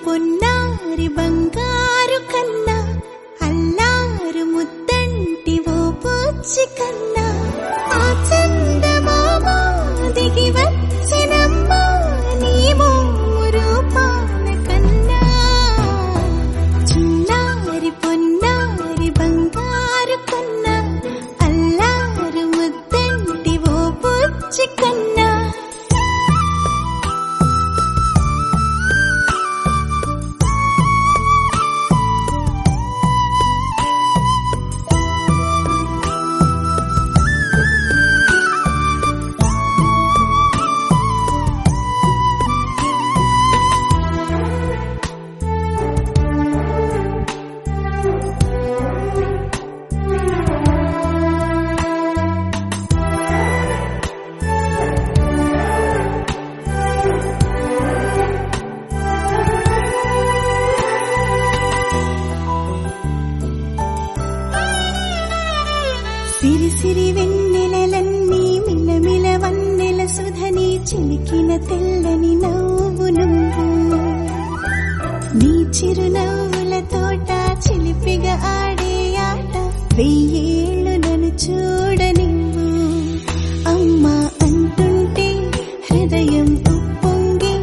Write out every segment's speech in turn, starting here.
పొన్నారి బంగారు కన్నా అల్లారు ముద్దంటి ఓ పూచి కన్నా ఆ చందమామ దిగి వచ్చినమ్మా నీ రూపాన కన్నా చిన్నారి పొన్నారి బంగారు కన్నా అల్లారు ముద్దంటి ఓ పూచి కన్నా సిరి సిరి వెన్నెలలన్నీ మిలమిల వన్నెల సుధని చిలికిన తెల్లని నవ్వు నువ్వు నీ చిరునవ్వుల తోట చిలిపిగా ఆడే ఆట వెయ్యేళ్ళు నన్ను చూడనివ్వు అమ్మా అంటుంటే హృదయం ఉప్పొంగి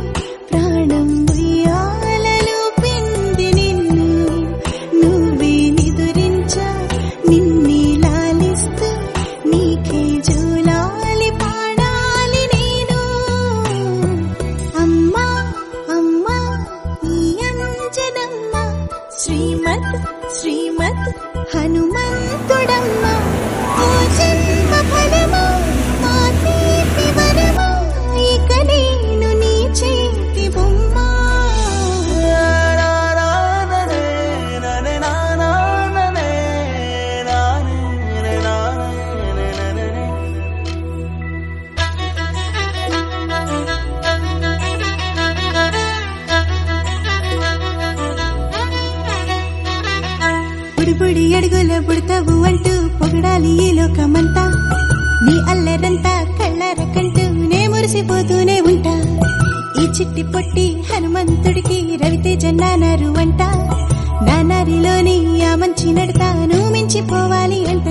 ప్రాణం ఉయ్యాలలో పిండి నిన్ను నువ్వే నిదురించా నిన్నే నీకే జూలాలి పాడాలి నేను అమ్మా అమ్మా ఈ అంజనమ్మ శ్రీమత్ శ్రీమత్ హనుమంతుడమ్మ ఓ జన్మ ఫలమా మా తీపి వరమా ఇక నేను నీ చేతి బొమ్మ బుడి అడుగుల బుడతావు అంటూ పొగడాలి ఈ లోకమంతా నీ అల్లరంతా కళ్ళరకంటూ నే మురిసిపోతూనే ఉంటా ఈ చిట్టి పొట్టి హనుమంతుడికి రవితేజ నానారు అంట నానారిలోని ఆ మంచి నడతా నువ్వు మించిపోవాలి అంట